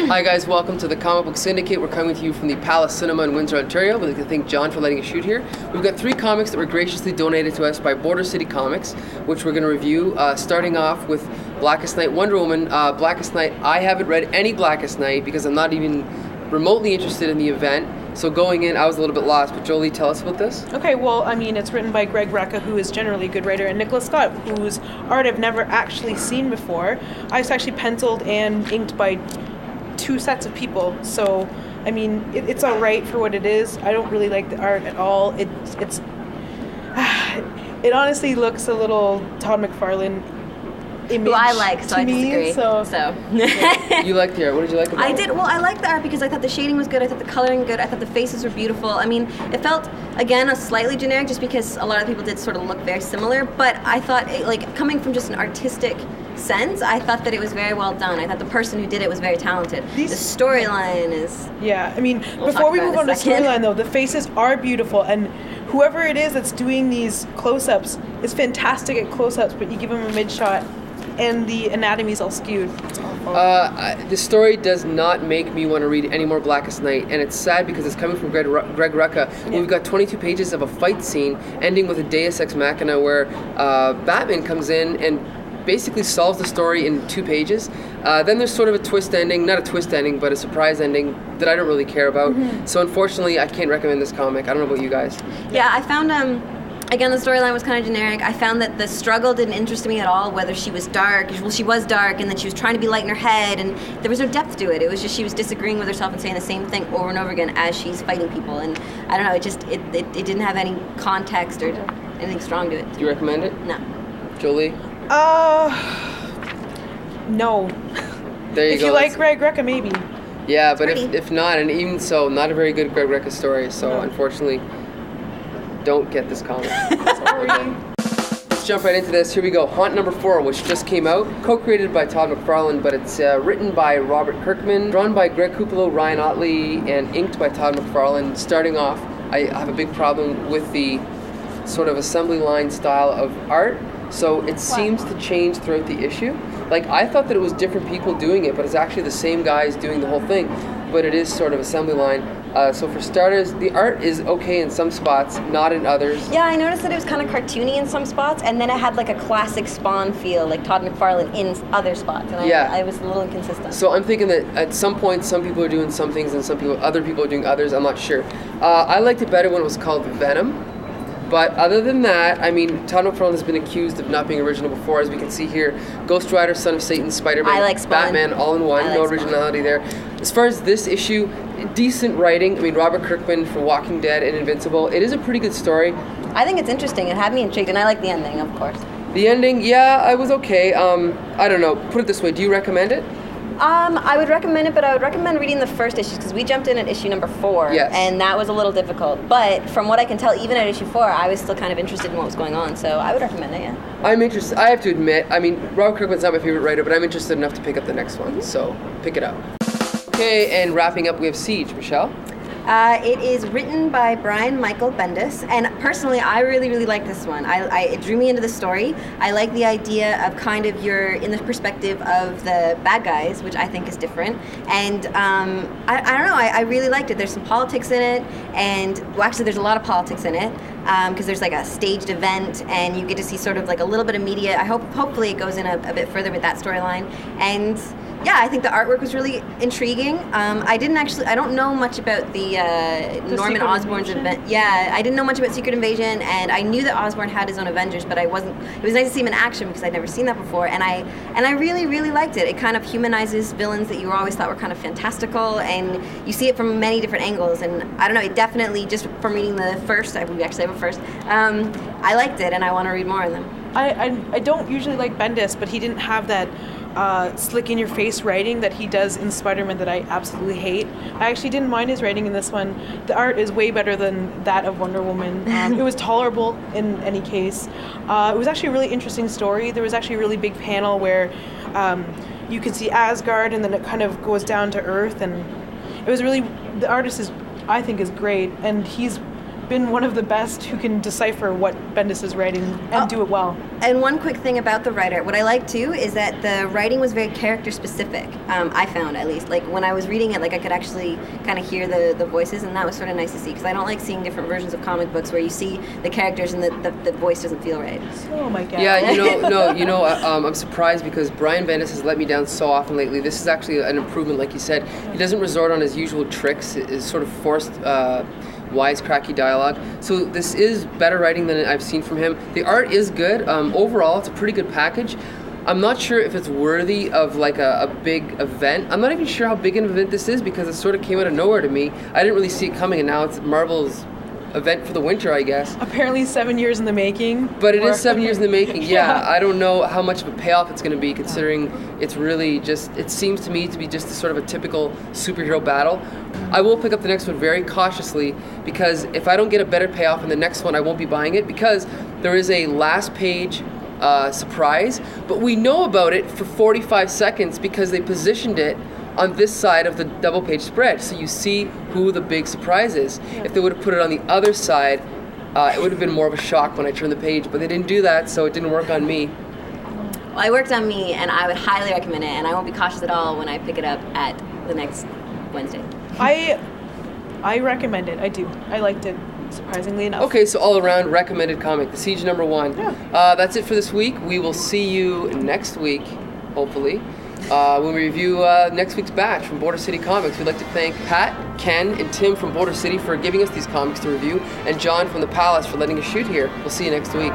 Hi guys, welcome to the Comic Book Syndicate. We're coming to you from the Palace Cinema in Windsor, Ontario. We'd like to thank John for letting us shoot here. We've got 3 comics that were graciously donated to us by Border City Comics, which we're going to review, starting off with Blackest Night, Wonder Woman. Blackest Night, I haven't read any Blackest Night because I'm not even remotely interested in the event. So going in, I was a little bit lost. But Jolie, tell us about this. Okay, well, I mean, it's written by Greg Rucka, who is generally a good writer, and Nicholas Scott, whose art I've never actually seen before. I was actually penciled and inked by 2 sets of people. So, I mean, it's all right for what it is. I don't really like the art at all. It honestly looks a little Todd McFarlane image. Who I like, so I disagree. So. You liked the art. What did you like about it? I did. Well, I liked the art because I thought the shading was good. I thought the coloring good. I thought the faces were beautiful. I mean, it felt, again, a slightly generic just because a lot of people did sort of look very similar. But I thought, coming from just an artistic sense, I thought that it was very well done. I thought the person who did it was very talented. The storyline is... Yeah, I mean, before we move on to storyline, though, the faces are beautiful, and whoever it is that's doing these close-ups is fantastic at close-ups, but you give them a mid-shot, and the anatomy's all skewed. It's awful. The story does not make me want to read any more Blackest Night, and it's sad because it's coming from Greg Rucka. Yeah. We've got 22 pages of a fight scene ending with a Deus Ex Machina where Batman comes in and basically solves the story in 2 pages. Then there's sort of a twist ending, not a twist ending, but a surprise ending that I don't really care about. Mm-hmm. So unfortunately, I can't recommend this comic. I don't know about you guys. Yeah, I found, again, the storyline was kind of generic. I found that the struggle didn't interest me at all, whether she was dark. Well, she was dark, and then she was trying to be light in her head, and there was no depth to it. It was just she was disagreeing with herself and saying the same thing over and over again as she's fighting people. And I don't know, it didn't have any context or anything strong to it. Do you recommend it? No. Jolie? No. There you if go. You like Greg Rucka, maybe. Yeah, but if not, and even so, not a very good Greg Rucka story, so unfortunately, don't get this comic. Sorry. Let's jump right into this. Here we go. Haunt number 4, which just came out, co-created by Todd McFarlane, but it's written by Robert Kirkman, drawn by Greg Kupalo, Ryan Otley, and inked by Todd McFarlane. Starting off, I have a big problem with the sort of assembly line style of art. So it seems to change throughout the issue. Like, I thought that it was different people doing it, but it's actually the same guys doing the whole thing. But it is sort of assembly line. So for starters, the art is okay in some spots, not in others. Yeah, I noticed that it was kind of cartoony in some spots, and then it had like a classic Spawn feel, like Todd McFarlane in other spots. And I was a little inconsistent. So I'm thinking that at some point, some people are doing some things, and other people are doing others. I'm not sure. I liked it better when it was called Venom. But other than that, I mean, Todd McFarlane has been accused of not being original before, as we can see here. Ghost Rider, Son of Satan, Spider-Man, Batman, all in one. No originality there. As far as this issue, decent writing. I mean, Robert Kirkman for Walking Dead and Invincible. It is a pretty good story. I think it's interesting. It had me intrigued, and I like the ending, of course. The ending, yeah, I was okay. I don't know. Put it this way, do you recommend it? I would recommend it, but I would recommend reading the first issues because we jumped in at issue number 4, and that was a little difficult. But from what I can tell, even at issue 4, I was still kind of interested in what was going on, so I would recommend it, yeah. I'm interested. I have to admit, I mean, Robert Kirkman's not my favorite writer, but I'm interested enough to pick up the next one, so pick it up. Okay, and wrapping up, we have Siege. Michelle? It is written by Brian Michael Bendis, and personally, I really, really like this one. It drew me into the story. I like the idea of kind of you're in the perspective of the bad guys, which I think is different. And I don't know, I really liked it. There's some politics in it, and well, actually, there's a lot of politics in it because there's like a staged event, and you get to see sort of like a little bit of media. Hopefully, it goes in a bit further with that storyline, and. Yeah, I think the artwork was really intriguing. I don't know much about the Norman Osborn's event. Yeah, I didn't know much about Secret Invasion, and I knew that Osborn had his own Avengers, but it was nice to see him in action because I'd never seen that before, and I really, really liked it. It kind of humanizes villains that you always thought were kind of fantastical, and you see it from many different angles, and I don't know, it definitely, just from reading the first, we actually have a first, I liked it, and I want to read more of them. I don't usually like Bendis, but he didn't have that slick in your face writing that he does in Spider-Man that I absolutely hate. I actually didn't mind his writing in this one. The art is way better than that of Wonder Woman. It was tolerable in any case. It was actually a really interesting story. There was actually a really big panel where you can see Asgard and then it kind of goes down to Earth, and it was really, the artist I think is great, and he's been one of the best who can decipher what Bendis is writing and do it well. And one quick thing about the writer, what I like too is that the writing was very character specific. I found, at least, like when I was reading it, like I could actually kind of hear the voices, and that was sort of nice to see, because I don't like seeing different versions of comic books where you see the characters and the voice doesn't feel right. Oh my god. Yeah, I'm surprised because Brian Bendis has let me down so often lately. This is actually an improvement, like you said. He doesn't resort on his usual tricks. It's sort of forced wisecracky dialogue. So this is better writing than I've seen from him. The art is good. Overall, it's a pretty good package. I'm not sure if it's worthy of like a big event. I'm not even sure how big an event this is because it sort of came out of nowhere to me. I didn't really see it coming, and now it's Marvel's event for the winter, I guess. Apparently 7 years in the making. But it is 7 years in the making, yeah. I don't know how much of a payoff it's going to be, considering it's really just, it seems to me to be just a sort of a typical superhero battle. I will pick up the next one very cautiously, because if I don't get a better payoff in the next one, I won't be buying it, because there is a last page surprise, but we know about it for 45 seconds because they positioned it on this side of the double page spread, so you see who the big surprise is. Yeah. If they would have put it on the other side, it would have been more of a shock when I turned the page, but they didn't do that, so it didn't work on me. Well, it worked on me, and I would highly recommend it, and I won't be cautious at all when I pick it up at the next Wednesday. I recommend it. I do. I liked it, surprisingly enough. Okay, so all around recommended comic, The Siege #1. Yeah. That's it for this week. We will see you next week, hopefully. When we review next week's batch from Border City Comics. We'd like to thank Pat, Ken, and Tim from Border City for giving us these comics to review, and John from the Palace for letting us shoot here. We'll see you next week.